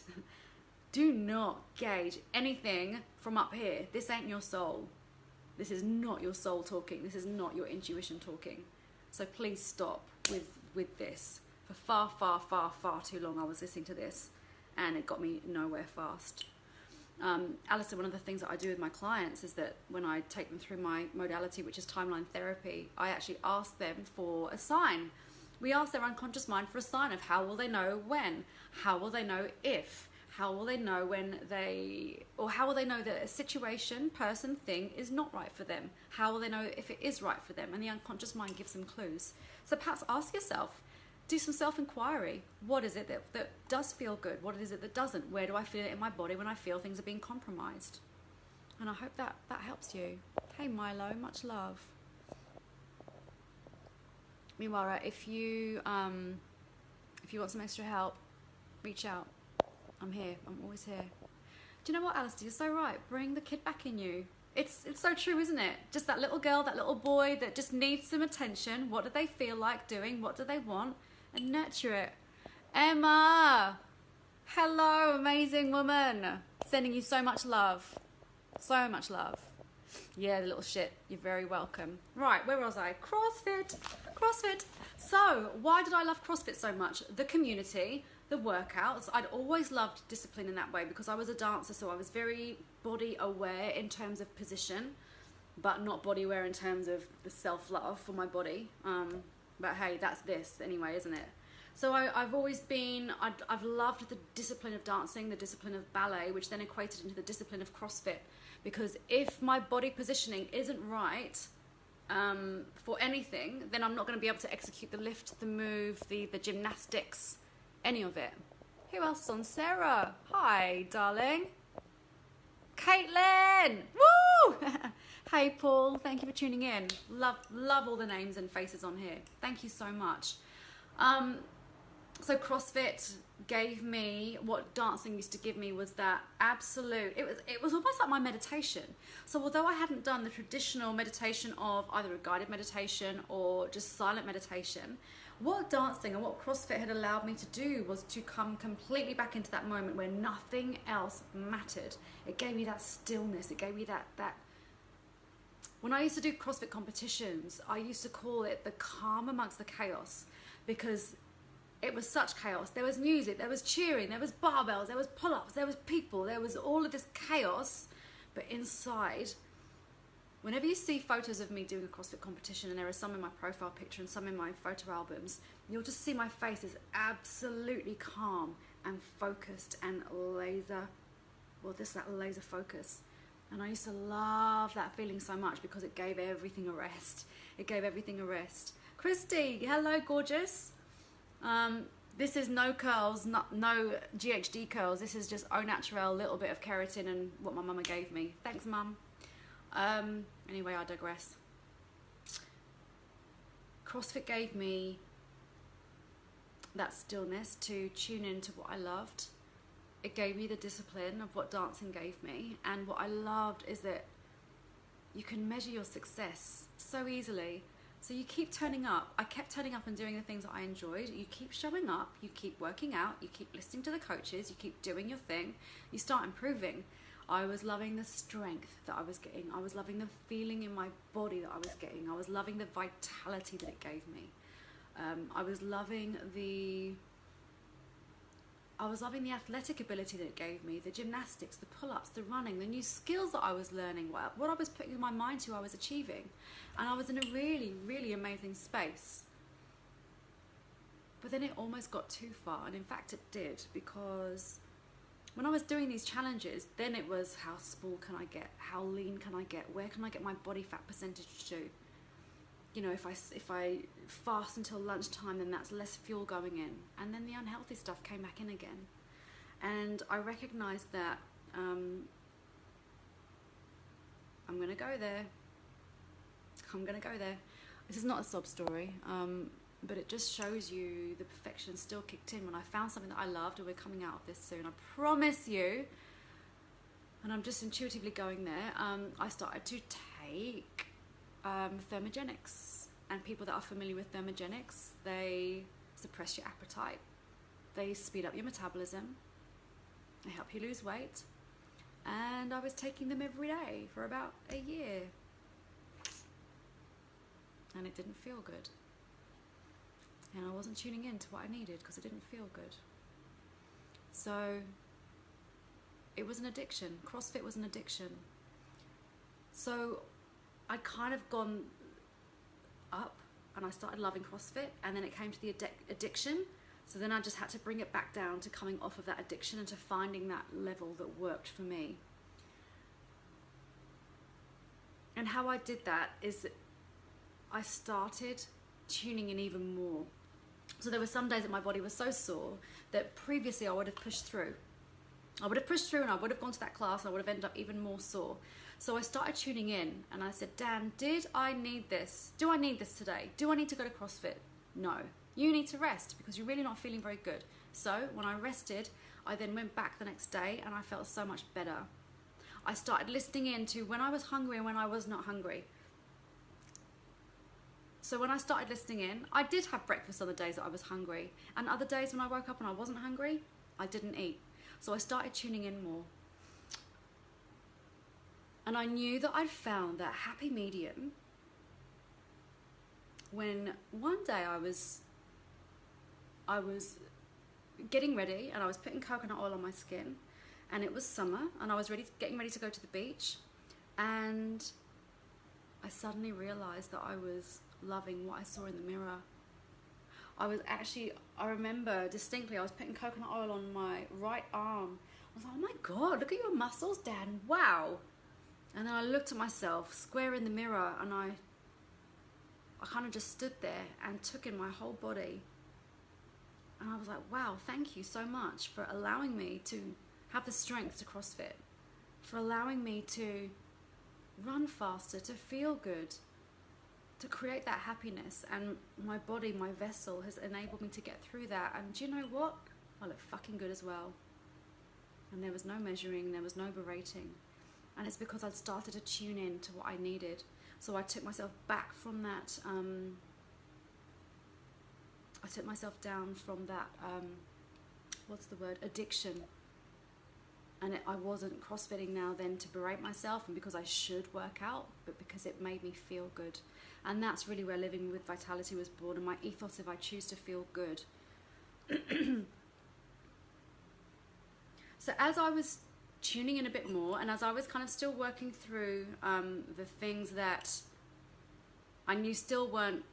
Do not gauge anything from up here. This ain't your soul. This is not your soul talking. This is not your intuition talking. So please stop with this. For far too long I was listening to this, and it got me nowhere fast. Alistair, one of the things that I do with my clients is that when I take them through my modality, which is timeline therapy, I actually ask them for a sign. We ask their unconscious mind for a sign of how will they know when, how will they know if, how will they know when how will they know that a situation, person, thing is not right for them? How will they know if it is right for them? And the unconscious mind gives them clues. So perhaps ask yourself, do some self-inquiry. What is it that does feel good? What is it that doesn't? Where do I feel it in my body when I feel things are being compromised? And I hope that helps you. Hey Milo, much love. Meanwhile, if you want some extra help, reach out. I'm here. I'm always here. Do you know what, Alistair? You're so right. Bring the kid back in you. It's so true, isn't it? Just that little girl, that little boy that just needs some attention. What do they feel like doing? What do they want? And nurture it. Emma! Hello, amazing woman. Sending you so much love. So much love. Yeah, the little shit. You're very welcome. Right, where was I? CrossFit. So, why did I love CrossFit so much? The community, the workouts. I'd always loved discipline in that way because I was a dancer, so I was very body aware in terms of position, but not body aware in terms of the self-love for my body. But hey, that's this anyway, isn't it? So I've always been, I've loved the discipline of dancing, the discipline of ballet, which then equated into the discipline of CrossFit. Because if my body positioning isn't right for anything, then I'm not going to be able to execute the lift, the move, the gymnastics, any of it. Who else is on? Sarah. Hi, darling. Caitlin. Woo! Hey, Paul. Thank you for tuning in. Love all the names and faces on here. Thank you so much. So CrossFit gave me what dancing used to give me was that absolute, it was almost like my meditation. So although I hadn't done the traditional meditation of either a guided meditation or just silent meditation, what dancing and what CrossFit had allowed me to do was to come completely back into that moment where nothing else mattered. It gave me that stillness. It gave me that when I used to do CrossFit competitions, I used to call it the calm amongst the chaos, because it was such chaos. There was music, there was cheering, there was barbells, there was pull-ups, there was people, there was all of this chaos. But inside, whenever you see photos of me doing a CrossFit competition, and there are some in my profile picture and some in my photo albums, you'll just see my face is absolutely calm and focused and laser, well, just that laser focus. And I used to love that feeling so much because it gave everything a rest. It gave everything a rest. Christy, hello, gorgeous. This is no curls, no GHD curls. This is just au naturel, little bit of keratin and what my mama gave me. Thanks, mum. Anyway, I digress. CrossFit gave me that stillness to tune into what I loved. It gave me the discipline of what dancing gave me. And what I loved is that you can measure your success so easily. So you keep turning up. I kept turning up and doing the things that I enjoyed. You keep showing up, you keep working out, you keep listening to the coaches, you keep doing your thing, you start improving. I was loving the strength that I was getting. I was loving the feeling in my body that I was getting. I was loving the vitality that it gave me. I was loving the athletic ability that it gave me, the gymnastics, the pull-ups, the running, the new skills that I was learning, what I was putting my mind to, I was achieving. And I was in a really, really amazing space. But then it almost got too far, and in fact it did, because when I was doing these challenges, then it was how small can I get? How lean can I get? Where can I get my body fat percentage to? You know, if I fast until lunchtime, then that's less fuel going in. And then the unhealthy stuff came back in again. And I recognized that I'm going to go there. I'm going to go there. This is not a sob story, but it just shows you the perfection still kicked in when I found something that I loved, and we're coming out of this soon, I promise you. And I'm just intuitively going there. I started to take thermogenics, and people that are familiar with thermogenics, they suppress your appetite, they speed up your metabolism, they help you lose weight, and I was taking them every day for about a year, and it didn't feel good, and I wasn't tuning in to what I needed because it didn't feel good. So it was an addiction. CrossFit was an addiction. So I'd kind of gone up and I started loving CrossFit, and then it came to the addiction. So then I just had to bring it back down to coming off of that addiction and to finding that level that worked for me. And how I did that is I started tuning in even more. So there were some days that my body was so sore that previously I would have pushed through. I would have pushed through and I would have gone to that class and I would have ended up even more sore. So I started tuning in and I said, Dan, did I need this? Do I need this today? Do I need to go to CrossFit? No. You need to rest because you're really not feeling very good. So when I rested, I then went back the next day and I felt so much better. I started listening in to when I was hungry and when I was not hungry. So when I started listening in, I did have breakfast on the days that I was hungry. And other days when I woke up and I wasn't hungry, I didn't eat. So I started tuning in more. And I knew that I'd found that happy medium when one day I was getting ready and I was putting coconut oil on my skin, and it was summer and I was getting ready to go to the beach, and I suddenly realized that I was loving what I saw in the mirror. I remember distinctly, I was putting coconut oil on my right arm. I was like, oh my God, look at your muscles, Dan, wow. And then I looked at myself square in the mirror and I kind of just stood there and took in my whole body. And I was like, wow, thank you so much for allowing me to have the strength to CrossFit, for allowing me to run faster, to feel good, to create that happiness. And my body, my vessel, has enabled me to get through that. And do you know what? I look fucking good as well. And there was no measuring, there was no berating. And it's because I'd started to tune in to what I needed. So I took myself back from that, I took myself down from that, addiction. And I wasn't CrossFitting now then to berate myself and because I should work out, but because it made me feel good. And that's really where Living with Vitality was born, and my ethos of I choose to feel good. So as I was tuning in a bit more, and as I was kind of still working through the things that I knew still weren't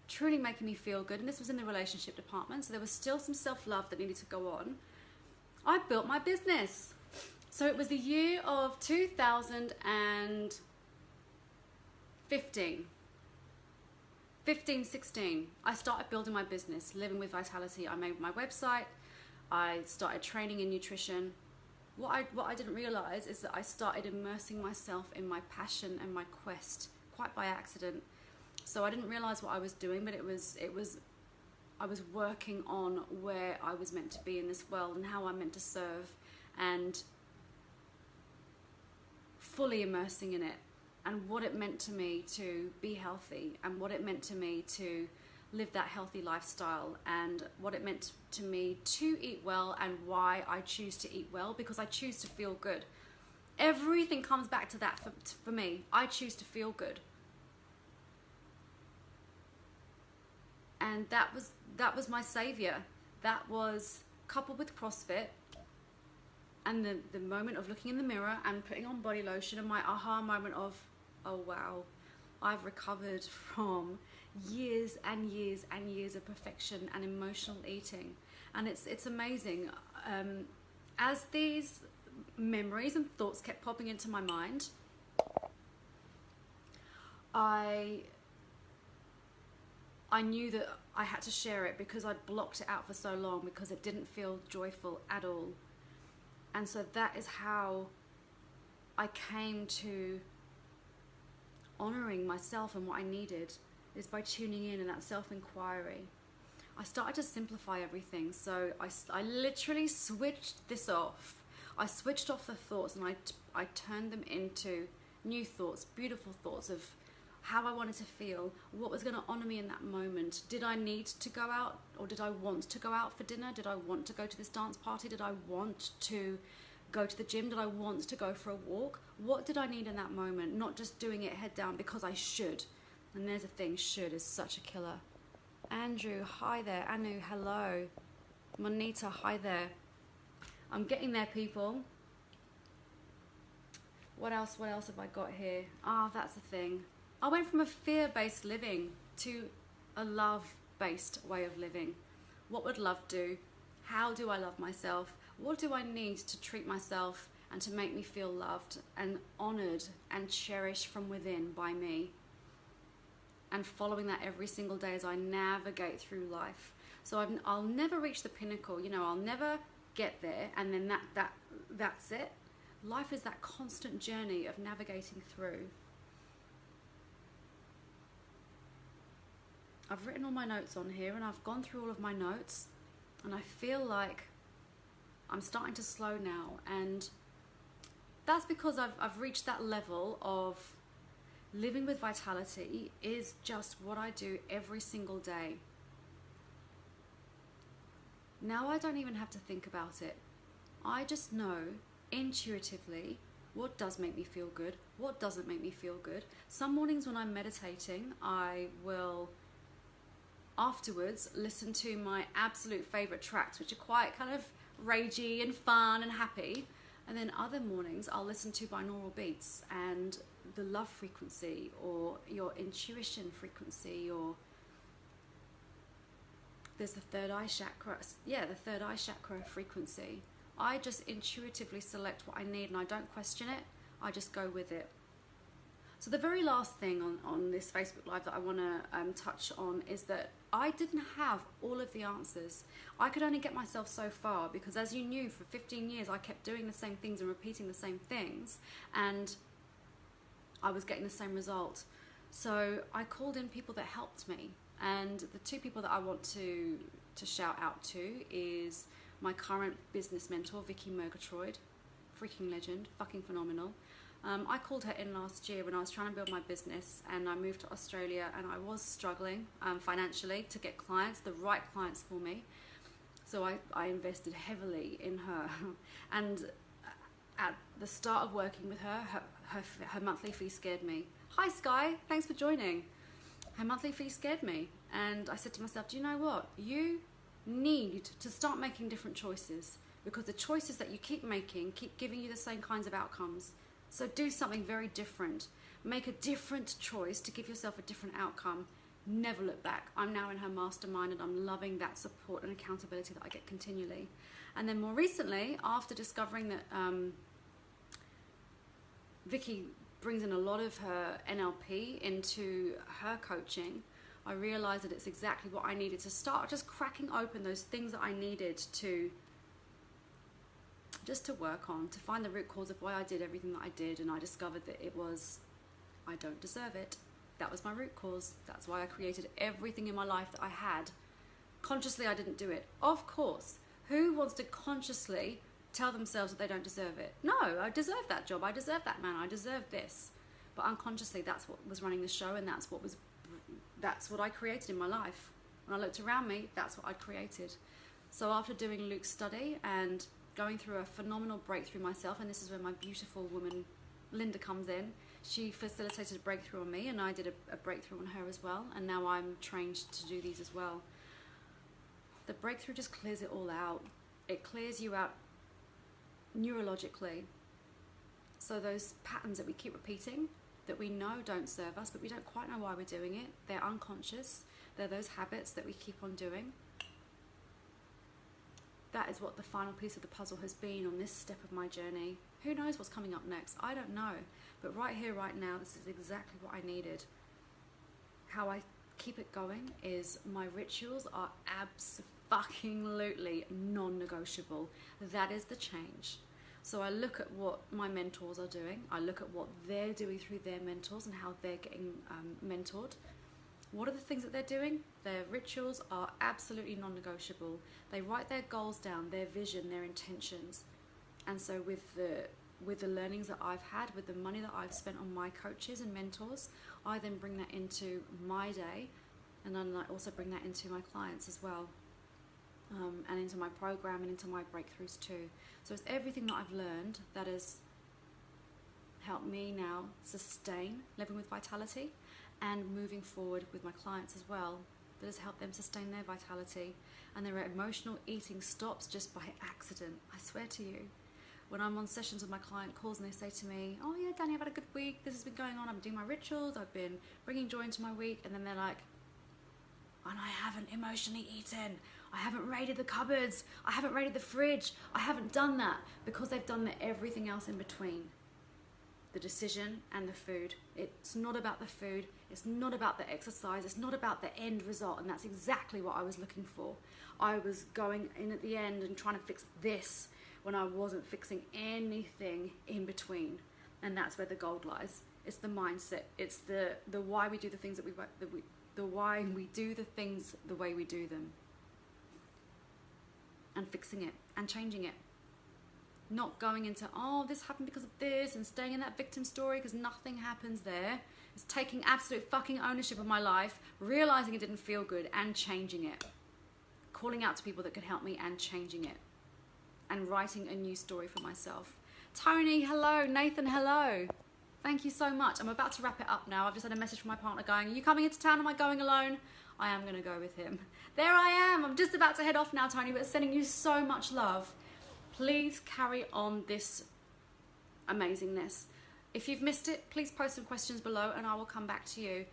truly making me feel good, and this was in the relationship department, so there was still some self-love that needed to go on, I built my business. So it was the year of 2016. I started building my business, Living with Vitality. I made my website. I started training in nutrition. What I didn't realize is that I started immersing myself in my passion and my quest quite by accident. So I didn't realize what I was doing, but I was working on where I was meant to be in this world and how I'm meant to serve, and fully immersing in it, and what it meant to me to be healthy, and what it meant to me to live that healthy lifestyle, and what it meant to me to eat well, and why I choose to eat well, because I choose to feel good. Everything comes back to that for me. I choose to feel good. And that was my savior. That was coupled with CrossFit and the moment of looking in the mirror and putting on body lotion, and my aha moment of, oh wow, I've recovered from years and years and years of perfection and emotional eating. And it's amazing. as these memories and thoughts kept popping into my mind, I knew that I had to share it because I'd blocked it out for so long because it didn't feel joyful at all. And so that is how I came to honoring myself and what I needed, is by tuning in and that self-inquiry. I started to simplify everything. So I literally switched this off. I switched off the thoughts and I turned them into new thoughts, beautiful thoughts of how I wanted to feel, what was going to honor me in that moment. Did I need to go out, or did I want to go out for dinner? Did I want to go to this dance party? Did I want to go to the gym? Did I want to go for a walk? What did I need in that moment? Not just doing it head down because I should. And there's a thing, should is such a killer. Andrew, hi there. Anu, hello. Monita, hi there. I'm getting there, people. What else have I got here? That's the thing. I went from a fear-based living to a love-based way of living. What would love do? How do I love myself? What do I need to treat myself and to make me feel loved and honored and cherished from within by me? And following that every single day as I navigate through life. So I'll never reach the pinnacle, I'll never get there and then that's it. Life is that constant journey of navigating through. I've written all my notes on here and I've gone through all of my notes and I feel like I'm starting to slow now, and that's because I've reached that level of living with vitality is just what I do every single day. Now I don't even have to think about it. I just know intuitively what does make me feel good, what doesn't make me feel good. Some mornings when I'm meditating, I will afterwards listen to my absolute favorite tracks, which are quite kind of ragey and fun and happy. And then other mornings I'll listen to binaural beats and the love frequency, or your intuition frequency, or there's the third eye chakra. Yeah, the third eye chakra frequency. I just intuitively select what I need and I don't question it. I just go with it. So the very last thing on this Facebook Live that I want to touch on is that I didn't have all of the answers. I could only get myself so far because, as you knew, for 15 years I kept doing the same things and repeating the same things, and I was getting the same result. So I called in people that helped me, and the two people that I want to shout out to is my current business mentor, Vicky Murgatroyd, freaking legend, fucking phenomenal. I called her in last year when I was trying to build my business, and I moved to Australia and I was struggling financially to get clients, the right clients for me. So I invested heavily in her. And at the start of working with her, her monthly fee scared me. Hi Sky, thanks for joining. Her monthly fee scared me. And I said to myself, do you know what? You need to start making different choices, because the choices that you keep making keep giving you the same kinds of outcomes. So do something very different. Make a different choice to give yourself a different outcome. Never look back. I'm now in her mastermind and I'm loving that support and accountability that I get continually. And then more recently, after discovering that Vicky brings in a lot of her NLP into her coaching, I realized that it's exactly what I needed to start just cracking open those things that I needed to work on, to find the root cause of why I did everything that I did. And I discovered that it was, I don't deserve it. That was my root cause. That's why I created everything in my life that I had. Consciously, I didn't do it. Of course. Who wants to consciously tell themselves that they don't deserve it? No, I deserve that job. I deserve that man. I deserve this. But unconsciously, that's what was running the show, and that's what I created in my life. When I looked around me, that's what I'd created. So after doing Luke's study and going through a phenomenal breakthrough myself, and this is where my beautiful woman Linda comes in. She facilitated a breakthrough on me, and I did a breakthrough on her as well, and now I'm trained to do these as well. The breakthrough just clears it all out. It clears you out neurologically. So those patterns that we keep repeating, that we know don't serve us, but we don't quite know why we're doing it, they're unconscious. They're those habits that we keep on doing. that is what the final piece of the puzzle has been on this step of my journey. Who knows what's coming up next? I don't know. But right here, right now, this is exactly what I needed. How I keep it going is my rituals are absolutely non-negotiable. That is the change. So I look at what my mentors are doing. I look at what they're doing through their mentors and how they're getting mentored. What are the things that they're doing? Their rituals are absolutely non-negotiable. They write their goals down, their vision, their intentions. And so with the learnings that I've had, with the money that I've spent on my coaches and mentors, I then bring that into my day, and then I also bring that into my clients as well, and into my program and into my breakthroughs too. So it's everything that I've learned that has helped me now sustain living with vitality and moving forward with my clients as well. That has helped them sustain their vitality, and their emotional eating stops just by accident. I swear to you. When I'm on sessions with my client calls and they say to me, oh yeah, Danny, I've had a good week, this has been going on, I've been doing my rituals, I've been bringing joy into my week, and then they're like, and I haven't emotionally eaten, I haven't raided the cupboards, I haven't raided the fridge, I haven't done that, because they've done everything else in between. The decision and the food. It's not about the food, it's not about the exercise, it's not about the end result, and that's exactly what I was looking for. I was going in at the end and trying to fix this, when I wasn't fixing anything in between. And that's where the gold lies. It's the mindset. It's the why we do the things the why we do the things the way we do them. And fixing it and changing it. Not going into, oh, this happened because of this, and staying in that victim story because nothing happens there. It's taking absolute fucking ownership of my life, realizing it didn't feel good and changing it. Calling out to people that could help me and changing it. And writing a new story for myself. Tony, hello. Nathan, hello. Thank you so much. I'm about to wrap it up now. I've just had a message from my partner going, are you coming into town? Am I going alone? I am going to go with him. There I am. I'm just about to head off now, Tony, but sending you so much love. Please carry on this amazingness. If you've missed it, please post some questions below and I will come back to you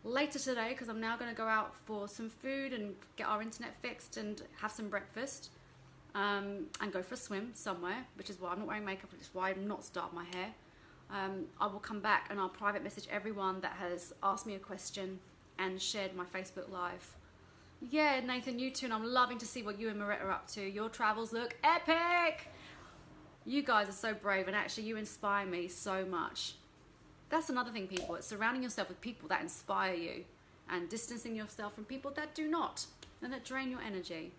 later today, because I'm now going to go out for some food and get our internet fixed and have some breakfast. And go for a swim somewhere, which is why I'm not wearing makeup, which is why I'm not starting my hair. I will come back and I'll private message everyone that has asked me a question and shared my Facebook Live. Yeah, Nathan, you too, and I'm loving to see what you and Maretta are up to. Your travels look epic! You guys are so brave, and actually you inspire me so much. That's another thing, people. It's surrounding yourself with people that inspire you and distancing yourself from people that do not and that drain your energy.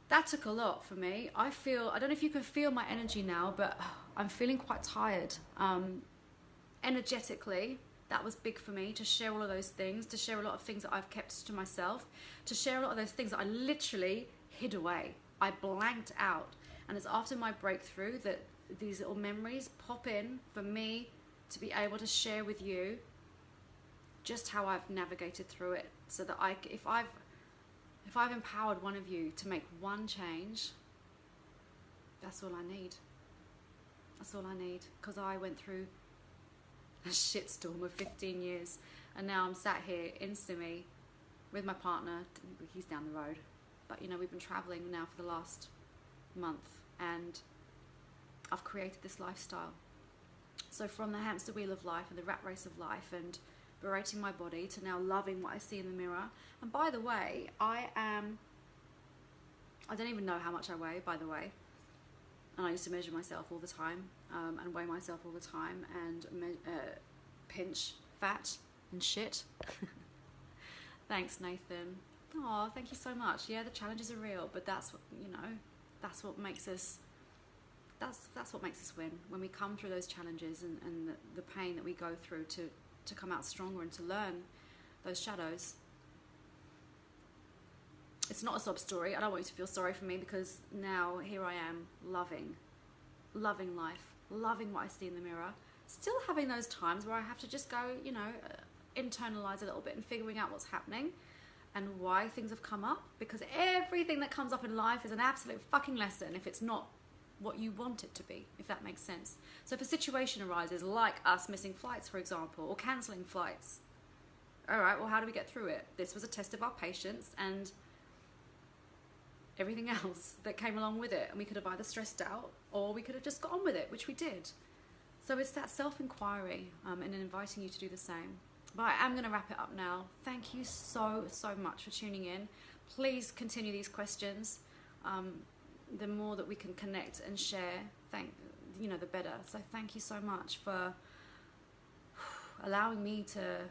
That took a lot for me. I don't know if you can feel my energy now, but I'm feeling quite tired. Energetically, that was big for me to share all of those things, to share a lot of things that I've kept to myself, to share a lot of those things that I literally hid away. I blanked out. And it's after my breakthrough that these little memories pop in for me to be able to share with you just how I've navigated through it, so that if I've empowered one of you to make one change, that's all I need. That's all I need, because I went through a shitstorm of 15 years, and now I'm sat here in Simi with my partner. He's down the road, but you know, we've been traveling now for the last month, and I've created this lifestyle. So from the hamster wheel of life and the rat race of life and berating my body to now loving what I see in the mirror. And by the way, I don't even know how much I weigh, by the way. And I used to measure myself all the time, and weigh myself all the time, and pinch fat and shit. Thanks, Nathan. Oh, thank you so much. Yeah, the challenges are real, but that's what, you know, that's what makes us, that's what makes us win. When we come through those challenges and the pain that we go through to come out stronger and to learn those shadows. It's not a sob story. I don't want you to feel sorry for me, because now here I am loving life, loving what I see in the mirror, still having those times where I have to just go, you know, internalize a little bit and figuring out what's happening and why things have come up, because everything that comes up in life is an absolute fucking lesson if it's not what you want it to be, if that makes sense. So if a situation arises like us missing flights, for example, or cancelling flights, all right, well, how do we get through it? This was a test of our patience, and everything else that came along with it, and we could have either stressed out or we could have just got on with it, which we did. So it's that self-inquiry, and inviting you to do the same. But I am going to wrap it up now. Thank you so much for tuning in. Please continue these questions. The more that we can connect and share, the better. So thank you so much for allowing me to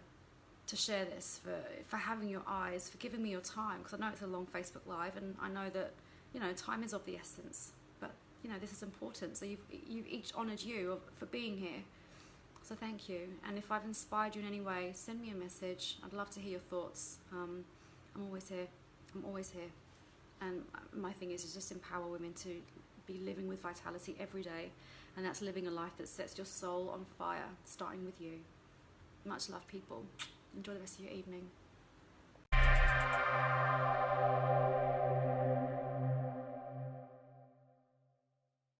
share this, for having your eyes, for giving me your time, because I know it's a long Facebook Live, and I know that, time is of the essence, but, this is important. So you've each honoured you for being here. So thank you. And if I've inspired you in any way, send me a message. I'd love to hear your thoughts. I'm always here. And my thing is just empower women to be living with vitality every day. And that's living a life that sets your soul on fire, starting with you. Much love, people. Enjoy the rest of your evening.